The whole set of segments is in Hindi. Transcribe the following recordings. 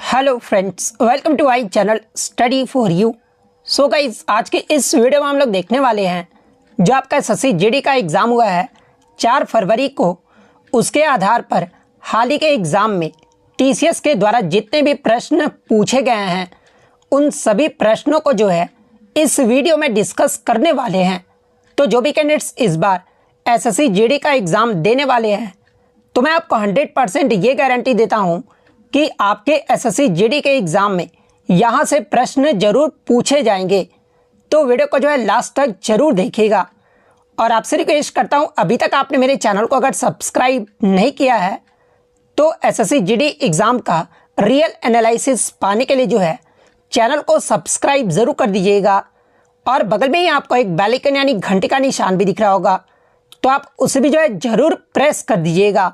Hello friends, welcome to I channel study for you. So guys, आज के इस वीडियो में हम लोग देखने वाले हैं जो आपका एसएससी जीडी का एग्ज़ाम हुआ है 4 फरवरी को। उसके आधार पर हाल ही के एग्ज़ाम में टीसीएस के द्वारा जितने भी प्रश्न पूछे गए हैं उन सभी प्रश्नों को जो है इस वीडियो में डिस्कस करने वाले हैं। तो जो भी कैंडिडेट्स इस बार एसएससी जीडी का एग्ज़ाम देने वाले हैं तो मैं आपको 100% ये गारंटी देता हूँ कि आपके एसएससी जीडी के एग्ज़ाम में यहाँ से प्रश्न जरूर पूछे जाएंगे। तो वीडियो को जो है लास्ट तक जरूर देखिएगा। और आपसे रिक्वेस्ट करता हूँ, अभी तक आपने मेरे चैनल को अगर सब्सक्राइब नहीं किया है तो एसएससी जीडी एग्ज़ाम का रियल एनालिसिस पाने के लिए जो है चैनल को सब्सक्राइब ज़रूर कर दीजिएगा। और बगल में ही आपको एक बेल आइकन यानी घंटे का निशान भी दिख रहा होगा, तो आप उसे भी जो है ज़रूर प्रेस कर दीजिएगा।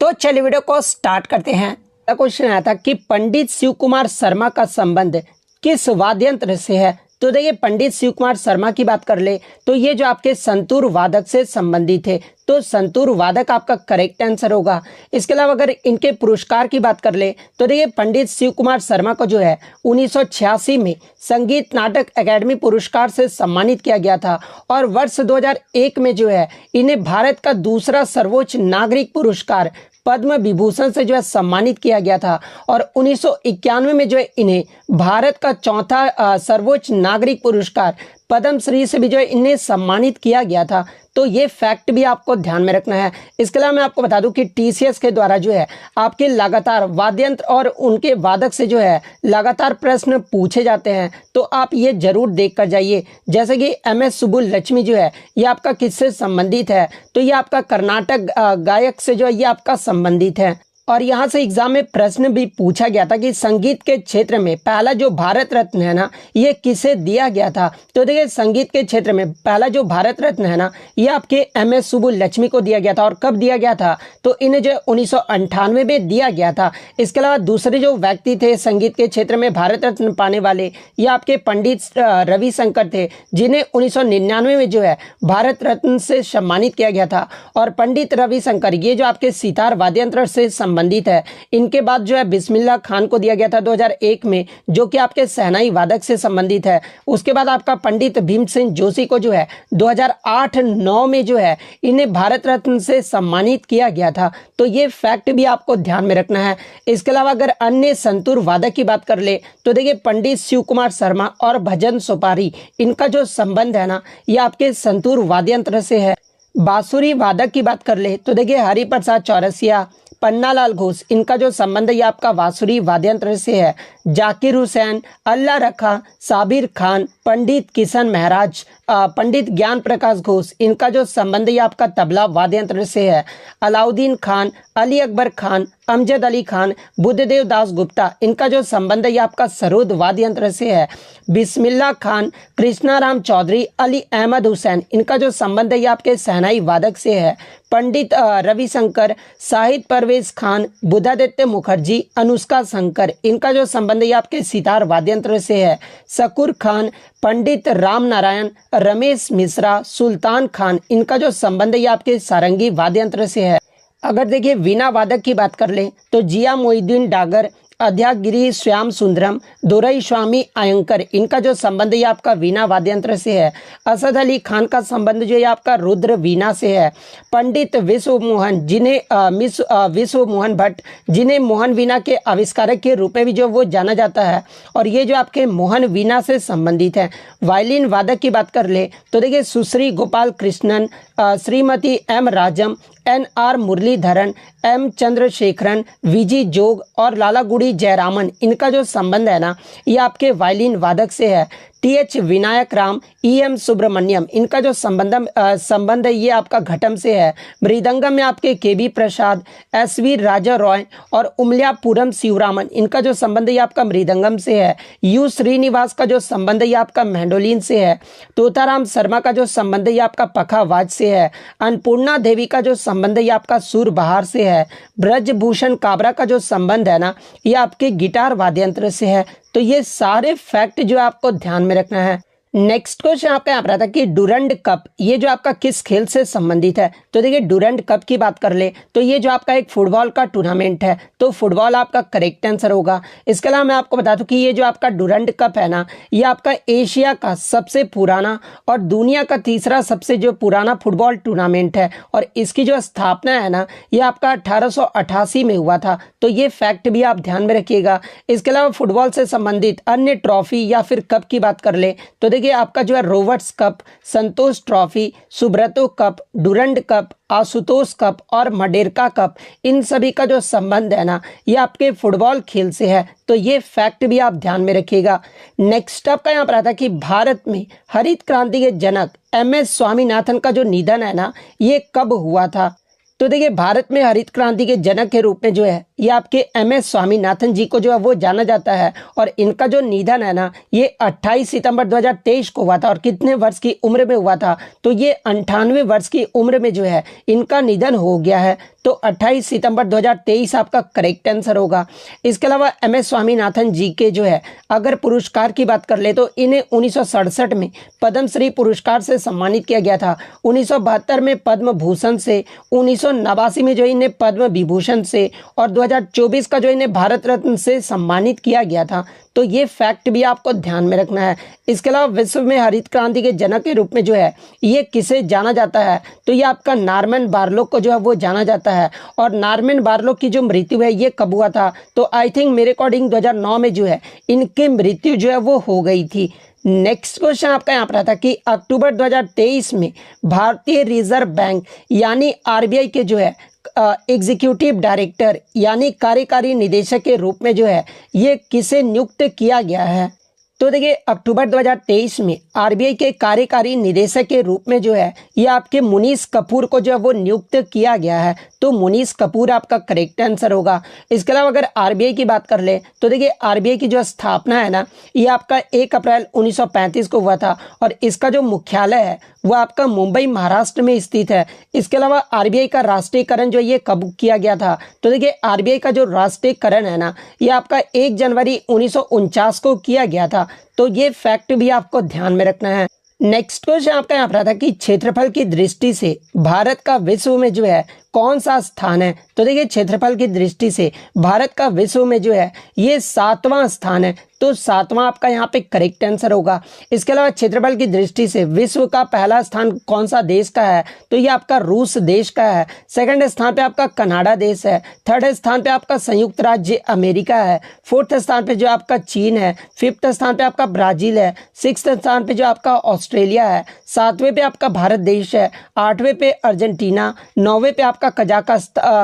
तो चलिए वीडियो को स्टार्ट करते हैं। क्वेश्चन आया था कि पंडित शिव कुमार शर्मा का संबंध किस वाद्य यंत्र से है। तो देखिए, पंडित शिव कुमार शर्मा की बात कर ले तो ये जो आपके संतूर वादक से संबंधित है, तो संतूर वादक आपका करेक्ट आंसर होगा। इसके अलावा अगर इनके पुरस्कार की बात कर ले तो देखिए, पंडित शिव कुमार शर्मा को जो है 1986 में संगीत नाटक अकादमी पुरस्कार से सम्मानित किया गया था। और वर्ष 2001 में जो है इन्हें भारत का दूसरा सर्वोच्च नागरिक पुरस्कार पद्म विभूषण से जो है सम्मानित किया गया था। और 1991 में जो है इन्हें भारत का चौथा सर्वोच्च नागरिक पुरस्कार पद्मश्री से भी जो है इन्हें सम्मानित किया गया था। तो ये फैक्ट भी आपको ध्यान में रखना है। इसके अलावा मैं आपको बता दूं कि टीसीएस के द्वारा जो है आपके लगातार वाद्य यंत्र और उनके वादक से जो है लगातार प्रश्न पूछे जाते हैं, तो आप ये जरूर देख कर जाइए। जैसे कि एमएस सुब्बुलक्ष्मी जो है ये आपका किससे संबंधित है, तो ये आपका कर्नाटक गायक से जो है ये आपका संबंधित है। और यहाँ से एग्जाम में प्रश्न भी पूछा गया था कि संगीत के क्षेत्र में पहला जो भारत रत्न है ना, ये किसे दिया गया था। तो देखिए, संगीत के क्षेत्र में पहला जो भारत रत्न है ना, ये आपके एमएस सुब्बुलक्ष्मी को दिया गया था। और कब दिया गया था, तो इन्हें जो 1998 में दिया गया था। इसके अलावा दूसरे जो व्यक्ति थे संगीत के क्षेत्र में भारत रत्न पाने वाले, ये आपके पंडित रविशंकर थे, जिन्हें 1999 में जो है भारत रत्न से सम्मानित किया गया था। और पंडित रविशंकर ये जो आपके सितार वाद्य यंत्र से संबंधित है। इनके बाद जो है बिस्मिल्लाह खान को दिया गया था 2001 में, जो कि आपके शहनाई वादक से संबंधित है। उसके बाद आपका पंडित भीमसेन जोशी को जो है 2008-9 में जो है इन्हें भारत रत्न से सम्मानित किया गया था। तो ये फैक्ट भी आपको ध्यान में रखना है। इसके अलावा अगर अन्य संतूर वादक की बात कर ले तो देखिए, पंडित शिव कुमार शर्मा और भजन सोपारी, इनका जो संबंध है ना, ये आपके संतूर वाद्य यंत्र से है। बांसुरी वादक की बात कर ले तो देखिए, हरिप्रसाद चौरसिया, पन्नालाल घोष, इनका जो संबंध है आपका बांसुरी वाद्य यंत्र से है। जाकिर हुसैन, अल्लाह रखा, साबिर खान, पंडित किशन महराज, पंडित ज्ञान प्रकाश घोष, इनका जो संबंध है आपका तबला वाद्य यंत्र से है। अलाउद्दीन खान, अली अकबर खान, अमजद अली खान, बुद्धदेव दास गुप्ता, इनका जो संबंध है आपका सरोद वाद्य यंत्र से है। बिस्मिल्लाह खान, कृष्णाराम चौधरी, अली अहमद हुसैन, इनका जो संबंध है आपके शहनाई वादक से है। पंडित रविशंकर, शाहिद परवेज खान, बुद्धादित्य मुखर्जी, अनुष्का शंकर, इनका जो संबंध है आपके सितार वाद्य यंत्र से है। शकूर खान, पंडित राम नारायण, रमेश मिश्रा, सुल्तान खान, इनका जो संबंध है आपके सारंगी वाद्य यंत्र से है। अगर देखिए वीणा वादक की बात कर ले तो जिया मोइनुद्दीन डागर, अध्यागिरी श्याम सुंदरम, दोरई स्वामी अयंकर, इनका जो संबंध है आपका वीणा वाद्य यंत्र से है। असद अली खान का संबंध जो है आपका रुद्र वीणा से है। पंडित विश्व मोहन, जिन्हें विश्व मोहन भट्ट, जिन्हें मोहन वीणा के आविष्कारक के रूप में भी जो वो जाना जाता है, और ये जो आपके मोहन वीणा से संबंधित है। वायलिन वादक की बात कर ले तो देखिए, Sushri Gopal Krishnan, Shrimati M Rajam, N R. Muralidharan, M Chandrashekaran, V G Jog और लालागुड़ी जयरामन, इनका जो संबंध है ना, ये आपके वायलिन वादक से है। टी.एच. विनायक राम, ई.एम. सुब्रमण्यम, इनका जो संबंध है ये आपका घटम से है। मृदंगम में आपके के.बी. प्रसाद, एस.वी. राजा रॉय और उमल्यापुरम शिवरामन, इनका जो संबंध है आपका मृदंगम से है। यू श्रीनिवास का जो संबंध है आपका मैंडोलिन से है। तोताराम शर्मा का जो संबंध है आपका पखावाज से है। अन्नपूर्णा देवी का जो संबंध है आपका सुर बहार से है। ब्रजभूषण काबरा का जो संबंध है ना, ये आपके गिटार वाद्य यंत्र से है। तो ये सारे फैक्ट जो आपको ध्यान में रखना है। नेक्स्ट क्वेश्चन आपका यहाँ पर आता है कि डुरंड कप ये जो आपका किस खेल से संबंधित है। तो देखिए डुरंड कप की बात कर ले तो ये जो आपका एक फुटबॉल का टूर्नामेंट है, तो फुटबॉल आपका करेक्ट आंसर होगा। इसके अलावा मैं आपको बता दूं कि ये जो आपका डुरंड कप है ना, ये आपका एशिया का सबसे पुराना और दुनिया का तीसरा सबसे जो पुराना फुटबॉल टूर्नामेंट है, और इसकी जो स्थापना है ना, ये आपका 1888 में हुआ था। तो ये फैक्ट भी आप ध्यान में रखिएगा। इसके अलावा फुटबॉल से संबंधित अन्य ट्रॉफी या फिर कप की बात कर ले तो देखिए आपका जो है Rovers cup, Santosh trophy, Subroto cup, Durand cup, Ashutosh cup और मडेरका कप, इन सभी का जो संबंध है ना, ये आपके फुटबॉल खेल से है। तो ये फैक्ट भी आप ध्यान में रखिएगा। नेक्स्ट आपका यहाँ पर आता है कि भारत में हरित क्रांति के जनक MS स्वामीनाथन का जो निधन है ना, ये कब हुआ था। तो देखिए भारत में हरित क्रांति के जनक के रूप में जो है ये आपके MS स्वामीनाथन जी को जो है वो जाना जाता है, और इनका जो निधन है ना, ये 28 सितंबर 2023 को हुआ था। और कितने वर्ष की उम्र में हुआ था, तो ये 98 वर्ष की उम्र में जो है इनका निधन हो गया है। तो 28 सितंबर 2023 आपका करेक्ट आंसर होगा। इसके अलावा MS स्वामीनाथन जी के जो है अगर पुरस्कार की बात कर ले तो इन्हें 1967 में पद्मश्री पुरस्कार से सम्मानित किया गया था, 1972 में पद्म भूषण से, 1989 में जो इन्हें पद्म विभूषण से, और 2024 का जो इन्हें भारत रत्न से सम्मानित किया गया था। तो ये फैक्ट भी आपको ध्यान में रखना है। इसके अलावा विश्व में हरित क्रांति के जनक के रूप में जो है ये किसे जाना जाता है, तो ये आपका नॉर्मन बोरलॉग को जो है वो जाना जाता है। और नॉर्मन बोरलॉग की जो मृत्यु है ये कब हुआ था, तो आई थिंक मेरे अकॉर्डिंग 2009 में जो है इनकी मृत्यु जो है वो हो गई थी। नेक्स्ट क्वेश्चन आपका यहाँ पर आता कि अक्टूबर 2023 में भारतीय रिजर्व बैंक यानी RBI के जो है एग्जीक्यूटिव डायरेक्टर यानी कार्यकारी निदेशक के रूप में जो है ये किसे नियुक्त किया गया है। तो देखिए अक्टूबर 2023 में RBI के कार्यकारी निदेशक के रूप में जो है ये आपके मुनीश कपूर को जो है वो नियुक्त किया गया है। तो मुनीश कपूर आपका करेक्ट आंसर होगा। इसके अलावा अगर RBI की बात कर ले तो देखिए RBI की जो स्थापना है ना, ये आपका 1 अप्रैल 1935 को हुआ था, और इसका जो मुख्यालय है वो आपका मुंबई महाराष्ट्र में स्थित है। इसके अलावा RBI का राष्ट्रीयकरण जो ये कब किया गया था, तो देखिए RBI का जो राष्ट्रीयकरण है ना, ये आपका 1 जनवरी 1949 को किया गया था। तो ये फैक्ट भी आपको ध्यान में रखना है। नेक्स्ट क्वेश्चन आपका यहाँ पर था कि क्षेत्रफल की दृष्टि से भारत का विश्व में जो है कौन सा स्थान है। तो देखिए क्षेत्रफल की दृष्टि से भारत का विश्व में जो है ये 7वां स्थान है। तो 7वां आपका यहाँ पे करेक्ट आंसर होगा। इसके अलावा क्षेत्रफल की दृष्टि से विश्व का पहला स्थान कौन सा देश का है, तो ये आपका रूस देश का है। सेकंड स्थान पे आपका कनाडा देश है। थर्ड स्थान पे आपका संयुक्त राज्य अमेरिका है। फोर्थ स्थान पे जो आपका चीन है। फिफ्थ स्थान पे आपका ब्राजील है। सिक्स्थ स्थान पे जो आपका ऑस्ट्रेलिया है। 7वें पे आपका भारत देश है। 8वें पे अर्जेंटीना। 9वें पे आपका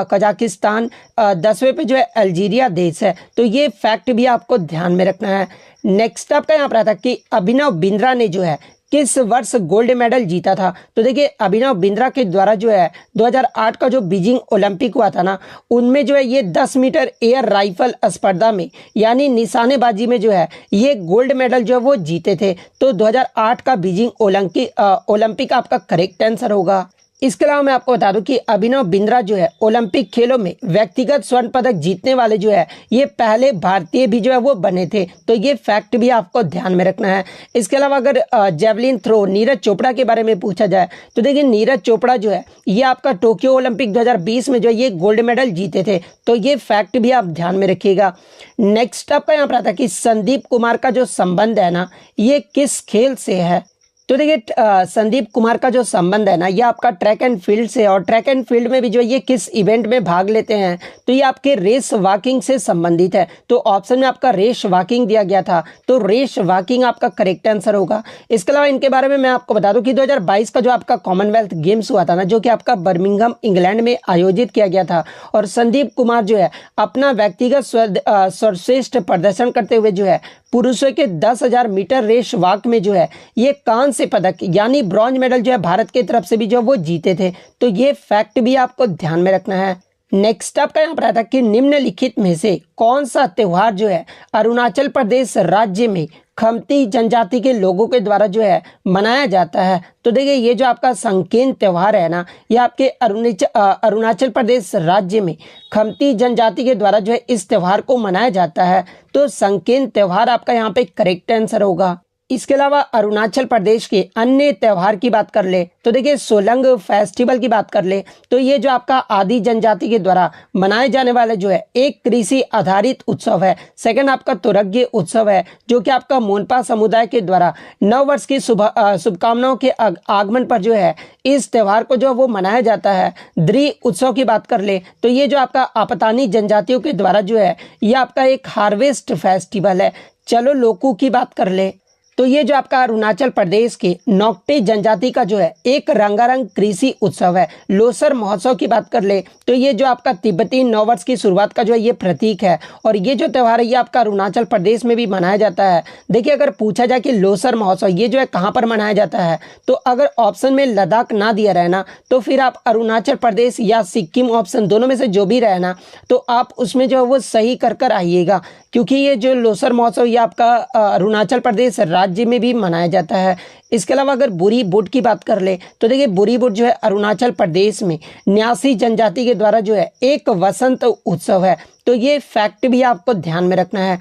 कजाकिस्तान। 10वें पे जो है अल्जीरिया देश है। तो ये फैक्ट भी आपको ध्यान में रखना है। नेक्स्ट आपका यहाँ पर आता कि अभिनव बिंद्रा ने जो है किस वर्ष गोल्ड मेडल जीता था। तो देखिए अभिनव बिंद्रा के द्वारा जो है 2008 का जो बीजिंग ओलंपिक हुआ था ना, उनमें जो है ये 10 मीटर एयर राइफल स्पर्धा में यानी निशानेबाजी में जो है ये गोल्ड मेडल जो है वो जीते थे। तो 2008 का बीजिंग ओलंपिक आपका करेक्ट आंसर होगा। इसके अलावा मैं आपको बता दूं कि अभिनव बिंद्रा जो है ओलंपिक खेलों में व्यक्तिगत स्वर्ण पदक जीतने वाले जो है ये पहले भारतीय भी जो है वो बने थे। तो ये फैक्ट भी आपको ध्यान में रखना है। इसके अलावा अगर जेवलिन थ्रो नीरज चोपड़ा के बारे में पूछा जाए तो देखिए नीरज चोपड़ा जो है ये आपका टोक्यो ओलंपिक 2020 में जो है ये गोल्ड मेडल जीते थे। तो ये फैक्ट भी आप ध्यान में रखिएगा। नेक्स्ट आपका यहाँ पर आता है कि संदीप कुमार का जो संबंध है ना, ये किस खेल से है। तो देखिए संदीप कुमार का जो संबंध है ना, ये आपका ट्रैक एंड फील्ड से, और ट्रैक एंड फील्ड में भी जो ये किस इवेंट में भाग लेते हैं, तो ये आपके रेस वॉकिंग से संबंधित है। तो ऑप्शन में आपका रेस वॉकिंग दिया गया था। तो रेस वॉकिंग आपका करेक्ट आंसर होगा। इसके अलावा इनके बारे में मैं आपको बता दूं कि 2022 का जो आपका कॉमनवेल्थ गेम्स हुआ था ना, जो कि आपका बर्मिंघम इंग्लैंड में आयोजित किया गया था, और संदीप कुमार जो है अपना व्यक्तिगत सर्वश्रेष्ठ प्रदर्शन करते हुए जो है पुरुषों के 10,000 मीटर रेस वॉक में जो है ये कांस्य पदक यानी ब्रॉन्ज मेडल जो है भारत की तरफ से भी जो वो जीते थे। तो ये फैक्ट भी आपको ध्यान में रखना है। नेक्स्ट आपका यहाँ पर आता है कि निम्नलिखित में से कौन सा त्योहार जो है अरुणाचल प्रदेश राज्य में खमती जनजाति के लोगों के द्वारा जो है मनाया जाता है। तो देखिए ये जो आपका संकेन त्योहार है ना, ये आपके अरुणाचल प्रदेश राज्य में खमती जनजाति के द्वारा जो है इस त्योहार को मनाया जाता है। तो संकेन त्योहार आपका यहाँ पे करेक्ट आंसर होगा। इसके अलावा अरुणाचल प्रदेश के अन्य त्यौहार की बात कर ले तो देखिए सोलंग फेस्टिवल की बात कर ले तो ये जो आपका आदि जनजाति के द्वारा मनाए जाने वाला जो है एक कृषि आधारित उत्सव है। सेकंड आपका तुरग्य उत्सव है जो कि आपका मोनपा समुदाय के द्वारा नव वर्ष की शुभकामनाओं के आगमन पर जो है इस त्यौहार को जो वो मनाया जाता है। द्री उत्सव की बात कर ले तो ये जो आपका आपतानी जनजातियों के द्वारा जो है ये आपका एक हार्वेस्ट फेस्टिवल है। चलो लोकू की बात कर ले तो ये जो आपका अरुणाचल प्रदेश के नोक्टे जनजाति का जो है एक रंगारंग कृषि उत्सव है। लोसर महोत्सव की बात कर ले तो ये जो आपका तिब्बती नववर्ष की शुरुआत का जो है ये प्रतीक है और ये जो त्यौहार है ये आपका अरुणाचल प्रदेश में भी मनाया जाता है। देखिए अगर पूछा जाए कि लोसर महोत्सव ये जो है कहाँ पर मनाया जाता है तो अगर ऑप्शन में लद्दाख ना दिया रहे ना तो फिर आप अरुणाचल प्रदेश या सिक्किम ऑप्शन दोनों में से जो भी रहे ना तो आप उसमें जो है वो सही कर आइएगा, क्योंकि ये जो लोसर महोत्सव ये आपका अरुणाचल प्रदेश राज्य में भी मनाया जाता है। इसके अलावा अगर बुरी बुट की बात कर ले तो देखिए बुरी बुट जो है अरुणाचल प्रदेश में न्यासी जनजाति के द्वारा जो है एक वसंत उत्सव है। तो ये फैक्ट भी आपको ध्यान में रखना है।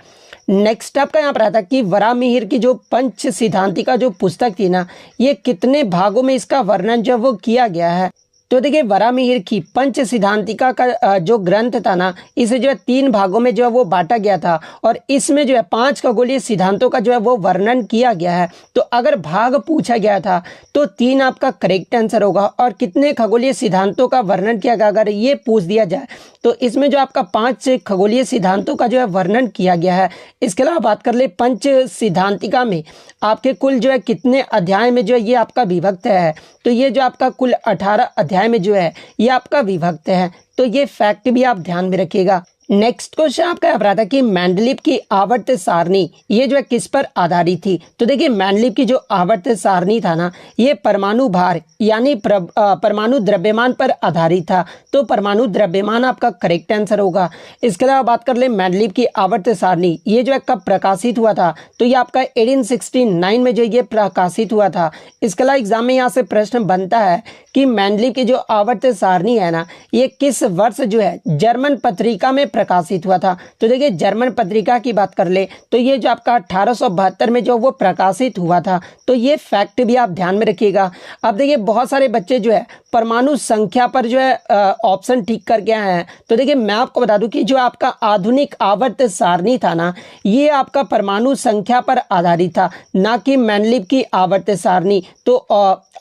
नेक्स्ट आपका यहाँ पर आता है कि वरामिहिर की जो पंच सिद्धांतिका जो पुस्तक थी ना ये कितने भागों में इसका वर्णन जो वो किया गया है। तो देखिए वरामिहिर की पंच सिद्धांतिका का जो ग्रंथ था ना इसे जो है 3 भागों में जो है वो बांटा गया था और इसमें जो है 5 खगोलीय सिद्धांतों का जो है वो वर्णन किया गया है। तो अगर भाग पूछा गया था तो 3 आपका करेक्ट आंसर होगा और कितने खगोलीय सिद्धांतों का वर्णन किया गया अगर ये पूछ दिया जाए तो इसमें जो आपका 5 खगोलीय सिद्धांतों का जो है वर्णन किया गया है। इसके अलावा बात कर ले पंच सिद्धांतिका में आपके कुल जो है कितने अध्याय में जो है ये आपका विभक्त है। तो ये जो आपका कुल 18 अध्याय में जो है ये आपका विभक्त है। तो ये फैक्ट भी आप ध्यान में रखिएगा। नेक्स्ट क्वेश्चन आपका यहाँ पर आता है कि मेंडलीव की आवर्त सारणी ये जो है किस पर आधारित थी। तो देखिए मेंडलीव की जो आवर्त सारणी था ना ये परमाणु भार यानी परमाणु द्रव्यमान पर आधारित था। तो परमाणु द्रव्यमान आपका करेक्ट आंसर होगा। इसके अलावा बात कर ले मेंडलीव की आवर्त सारणी ये जो है कब प्रकाशित हुआ था तो ये आपका 1869 में जो ये प्रकाशित हुआ था। इसके अलावा एग्जाम में यहाँ से प्रश्न बनता है कि मेंडलीव की जो आवर्त सारणी है ना ये किस वर्ष जो है जर्मन पत्रिका में प्रकाशित हुआ था। तो देखिए जर्मन पत्रिका की बात कर ले तो ये जो आपका 1872 में जो वो प्रकाशित हुआ था। तो ये फैक्ट भी आप ध्यान में रखिएगा। अब देखिए बहुत सारे बच्चे जो है परमाणु संख्या पर जो है ऑप्शन ठीक करके आए हैं। तो देखिए मैं आपको बता दूं कि जो आपका आधुनिक आवर्त सारणी था ना ये आपका परमाणु संख्या पर आधारित था ना कि मेंडलीव की आवर्त सारणी। तो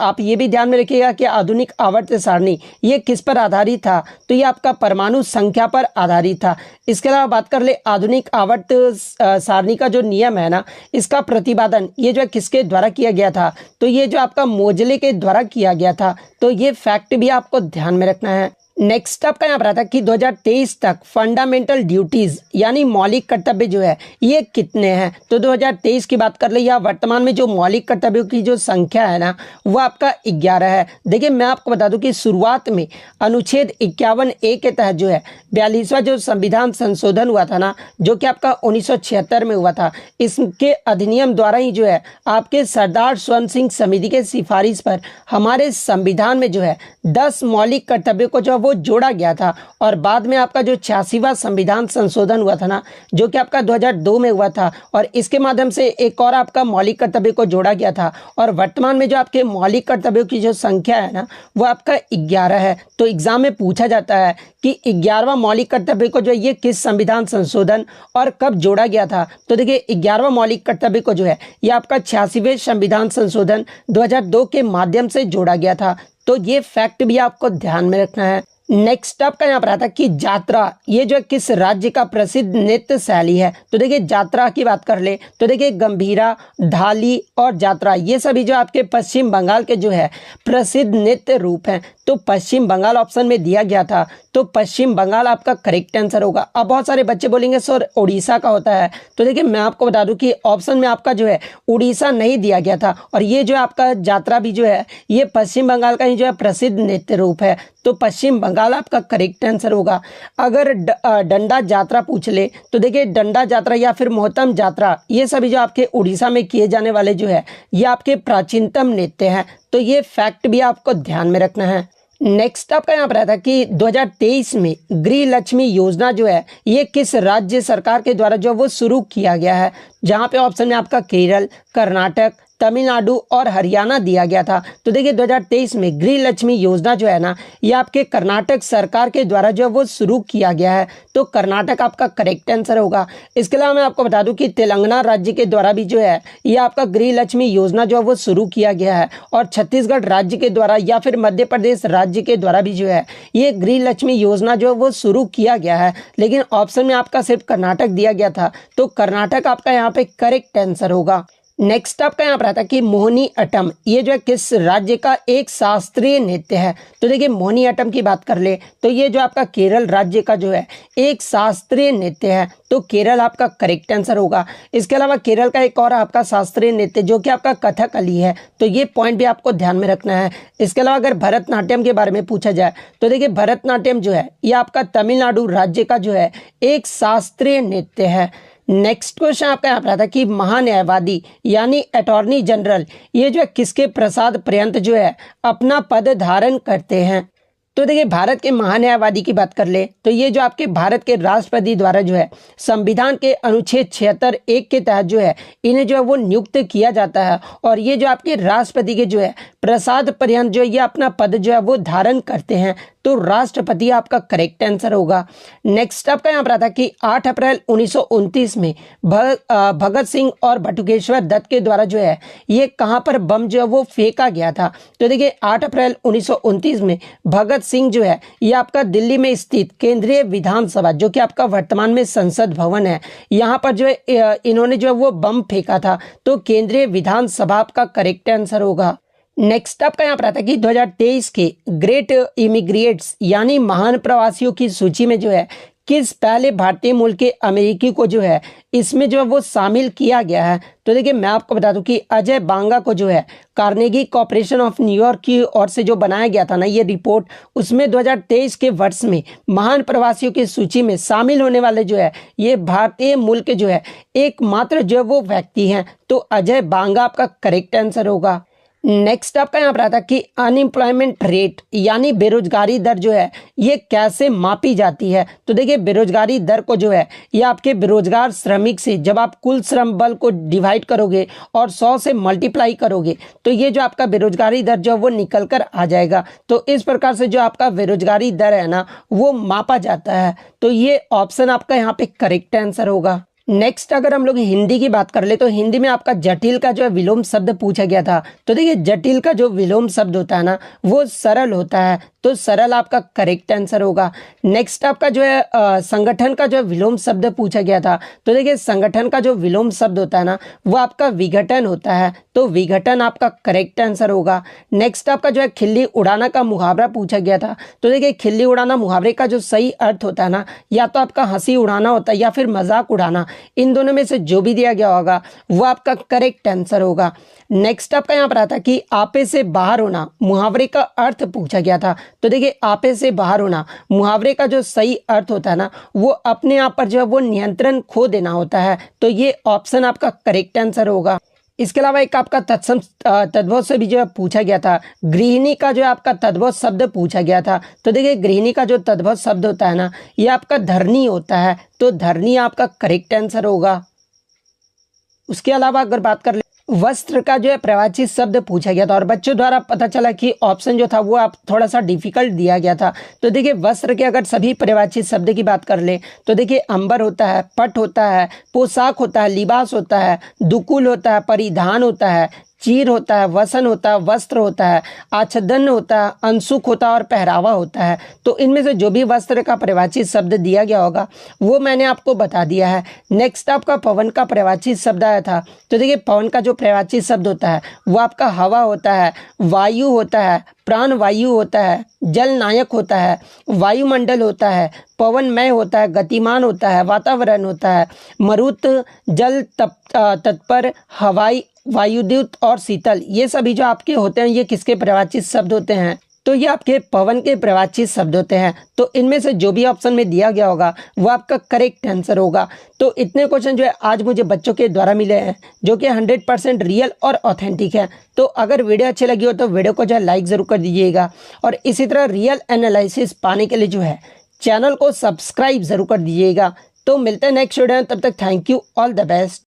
आप ये भी ध्यान में रखिएगा कि आधुनिक आवर्त सारणी ये किस पर आधारित था तो ये आपका परमाणु संख्या पर आधारित था। इसके अलावा बात कर ले आधुनिक आवर्त सारणी का जो नियम है ना इसका प्रतिपादन ये जो है किसके द्वारा किया गया था तो ये जो आपका मोजले के द्वारा किया गया था। तो ये फैक्ट भी आपको ध्यान में रखना है। नेक्स्ट आपका यहाँ पर आता है कि 2023 तक फंडामेंटल ड्यूटीज यानी मौलिक कर्तव्य जो है ये कितने हैं। तो 2023 की बात कर ले या वर्तमान में जो मौलिक कर्तव्यों की जो संख्या है ना वो आपका 11 है। देखिए मैं आपको बता दूं कि शुरुआत में अनुच्छेद 51A के तहत जो है 42वां जो संविधान संशोधन हुआ था ना जो कि आपका 1976 में हुआ था। इसके अधिनियम द्वारा ही जो है आपके सरदार स्वर्ण सिंह समिति के सिफारिश पर हमारे संविधान में जो है 10 मौलिक कर्तव्यों को जो वो जोड़ा गया था और बाद में आपका जो 86वां संविधान संशोधन हुआ था ना जो कि आपका 2002 में हुआ था और इसके माध्यम से एक और आपका मौलिक कर्तव्य को जोड़ा गया था और वर्तमान में जो आपके मौलिक कर्तव्यों की जो संख्या है ना वो आपका 11 है। तो एग्जाम में पूछा जाता है कि 11वां मौलिक कर्तव्य को जो ये किस संविधान संशोधन और कब जोड़ा गया था। तो देखिए 11वां मौलिक कर्तव्य को जो है ये आपका 86वें संविधान संशोधन 2002 के माध्यम से जोड़ा गया था। तो ये फैक्ट भी आपको ध्यान में रखना है। नेक्स्ट आपका यहाँ पर आता है कि जात्रा ये जो है किस राज्य का प्रसिद्ध नृत्य शैली है। तो देखिए जात्रा की बात कर ले तो देखिए गंभीरा, ढाली और जात्रा ये सभी जो आपके पश्चिम बंगाल के जो है प्रसिद्ध नृत्य रूप हैं। तो पश्चिम बंगाल ऑप्शन में दिया गया था तो पश्चिम बंगाल आपका करेक्ट आंसर होगा। अब बहुत सारे बच्चे बोलेंगे सर उड़ीसा का होता है। तो देखिए मैं आपको बता दूं कि ऑप्शन में आपका जो है उड़ीसा नहीं दिया गया था और ये जो आपका जात्रा भी जो है ये पश्चिम बंगाल का ही जो है प्रसिद्ध नृत्य रूप है। तो पश्चिम बंगाल आपका करेक्ट आंसर होगा। अगर डंडा यात्रा पूछ ले तो देखिए डंडा यात्रा या फिर मोहतम यात्रा ये सभी जो आपके उड़ीसा में किए जाने वाले जो है ये आपके प्राचीनतम नृत्य हैं। तो ये फैक्ट भी आपको ध्यान में रखना है। नेक्स्ट आपका यहाँ पर आता कि 2023 में गृह लक्ष्मी योजना जो है ये किस राज्य सरकार के द्वारा जो वो शुरू किया गया है, जहाँ पे ऑप्शन में आपका केरल, कर्नाटक, तमिलनाडु और हरियाणा दिया गया था। तो देखिए 2023 में गृह लक्ष्मी योजना जो है ना ये आपके कर्नाटक सरकार के द्वारा जो है वो शुरू किया गया है, तो कर्नाटक आपका करेक्ट आंसर होगा। इसके अलावा मैं आपको बता दूं कि तेलंगाना राज्य के द्वारा भी जो है ये आपका गृह लक्ष्मी योजना जो है वो शुरू किया गया है, और छत्तीसगढ़ राज्य के द्वारा या फिर मध्य प्रदेश राज्य के द्वारा भी जो है ये गृह लक्ष्मी योजना जो है वो शुरू किया गया है, लेकिन ऑप्शन में आपका सिर्फ कर्नाटक दिया गया था, तो कर्नाटक आपका यहाँ पे करेक्ट आंसर होगा। नेक्स्ट आपका यहाँ पर आता है कि मोहिनी अट्टम ये जो है किस राज्य का एक शास्त्रीय नृत्य है। तो देखिए मोहिनी अट्टम की बात कर ले तो ये जो आपका केरल राज्य का जो है एक शास्त्रीय नृत्य है, तो केरल आपका करेक्ट आंसर होगा। इसके अलावा केरल का एक और आपका शास्त्रीय नृत्य जो कि आपका कथकली है, तो ये पॉइंट भी आपको ध्यान में रखना है। इसके अलावा अगर भरतनाट्यम के बारे में पूछा जाए तो देखिए भरतनाट्यम जो है ये आपका तमिलनाडु राज्य का जो है एक शास्त्रीय नृत्य है। नेक्स्ट क्वेश्चन आपका यहाँ पर आता है कि महान्यायवादी यानी अटॉर्नी जनरल ये जो है किसके प्रसाद पर्यंत जो है अपना पद धारण करते हैं। तो देखिए भारत के महान्यायवादी की बात कर ले तो ये जो आपके भारत के राष्ट्रपति द्वारा जो है संविधान के अनुच्छेद 76(1) के तहत जो है इन्हें जो है वो नियुक्त किया जाता है, और ये जो आपके राष्ट्रपति के जो है प्रसाद पर्यंत जो ये अपना पद जो है वो धारण करते हैं, तो राष्ट्रपति आपका करेक्ट आंसर होगा। नेक्स्ट आपका यहाँ पर आता है कि 8 अप्रैल 1929 में भगत सिंह और बटुकेश्वर दत्त के द्वारा जो है ये कहाँ पर बम जो है वो फेंका गया था। तो देखिए 8 अप्रैल 1929 में भगत सिंह जो है ये आपका दिल्ली में स्थित केंद्रीय विधानसभा जो कि आपका वर्तमान में संसद भवन है, यहाँ पर जो है इन्होंने जो है वो बम फेंका था, तो केंद्रीय विधानसभा आपका करेक्ट आंसर होगा। नेक्स्ट आपका यहाँ पर आता है कि 2023 के ग्रेट इमिग्रेट्स यानी महान प्रवासियों की सूची में जो है किस पहले भारतीय मूल के अमेरिकी को जो है इसमें जो है वो शामिल किया गया है। तो देखिए मैं आपको बता दूं कि अजय बांगा को जो है कार्नेगी कॉर्पोरेशन ऑफ न्यूयॉर्क की ओर से जो बनाया गया था ना ये रिपोर्ट, उसमें 2023 के वर्ष में महान प्रवासियों की सूची में शामिल होने वाले जो है ये भारतीय मूल के जो है एकमात्र जो है वो व्यक्ति हैं, तो अजय बांगा आपका करेक्ट आंसर होगा। नेक्स्ट आपका यहाँ पर आता है कि अनएम्प्लॉयमेंट रेट यानी बेरोजगारी दर जो है ये कैसे मापी जाती है। तो देखिए बेरोजगारी दर को जो है ये आपके बेरोजगार श्रमिक से जब आप कुल श्रम बल को डिवाइड करोगे और 100 से मल्टीप्लाई करोगे तो ये जो आपका बेरोजगारी दर जो वो निकल कर आ जाएगा। तो इस प्रकार से जो आपका बेरोजगारी दर है ना वो मापा जाता है, तो ये ऑप्शन आपका यहाँ पे करेक्ट आंसर होगा। नेक्स्ट अगर हम लोग हिंदी की बात कर ले तो हिंदी में आपका जटिल का जो है विलोम शब्द पूछा गया था। तो देखिए जटिल का जो विलोम शब्द होता है ना वो सरल होता है, तो सरल आपका करेक्ट आंसर होगा। नेक्स्ट आपका जो है संगठन का जो है विलोम शब्द पूछा गया था। तो देखिए संगठन का जो विलोम शब्द होता है ना वो आपका विघटन होता है, तो विघटन आपका करेक्ट आंसर होगा। नेक्स्ट आपका जो है खिल्ली उड़ाना का मुहावरा पूछा गया था। तो देखिए खिल्ली उड़ाना मुहावरे का जो सही अर्थ होता है ना या तो आपका हंसी उड़ाना होता है या फिर मजाक उड़ाना, इन दोनों में से जो भी दिया गया होगा वो आपका करेक्ट आंसर होगा। नेक्स्ट आपका यहाँ पर आता है कि आपे से बाहर होना मुहावरे का अर्थ पूछा गया था। तो देखिए आपे से बाहर होना मुहावरे का जो सही अर्थ होता है ना वो अपने आप पर जो है वो नियंत्रण खो देना होता है, तो ये ऑप्शन आपका करेक्ट आंसर होगा। इसके अलावा एक आपका तत्सम तद्भव से भी जो है पूछा गया था, गृहिणी का जो है आपका तद्भव शब्द पूछा गया था। तो देखिए गृहिणी का जो तद्भव शब्द होता है ना ये आपका धरनी होता है, तो धरनी आपका करेक्ट आंसर होगा। उसके अलावा अगर बात कर ले वस्त्र का जो है प्रवाची शब्द पूछा गया था, और बच्चों द्वारा पता चला कि ऑप्शन जो था वो आप थोड़ा सा डिफिकल्ट दिया गया था। तो देखिए वस्त्र के अगर सभी प्रवाची शब्द की बात कर ले तो देखिए अंबर होता है, पट होता है, पोशाक होता है, लिबास होता है, दुकुल होता है, परिधान होता है, चीर होता है, वसन होता है, वस्त्र होता है, आच्छादन होता है, अंशुक होता है और पहरावा होता है। तो इनमें से जो भी वस्त्र का प्रवाची शब्द दिया गया होगा वो मैंने आपको बता दिया है। नेक्स्ट आपका पवन का प्रवाची शब्द आया था। तो देखिए पवन का जो प्रवाची शब्द होता है वो आपका हवा होता है, वायु होता है, प्राण वायु होता है, जल नायक होता है, वायुमंडल होता है, पवनमय होता है, गतिमान होता है, वातावरण होता है, मरुत, जल तत्पर, हवाई, वायुदूत और शीतल, ये सभी जो आपके होते हैं ये किसके प्रवाची शब्द होते हैं। तो ये आपके पवन के प्रवाची शब्द होते हैं। तो इनमें से जो भी ऑप्शन में दिया गया होगा वो आपका करेक्ट आंसर होगा। तो इतने क्वेश्चन जो है आज मुझे बच्चों के द्वारा मिले हैं जो कि 100% रियल और ऑथेंटिक है। तो अगर वीडियो अच्छी लगी हो तो वीडियो को जो है लाइक ज़रूर कर दीजिएगा और इसी तरह रियल एनालिसिस पाने के लिए जो है चैनल को सब्सक्राइब ज़रूर कर दीजिएगा। तो मिलते हैं नेक्स्ट वीडियो में, तब तक thank you, all the best.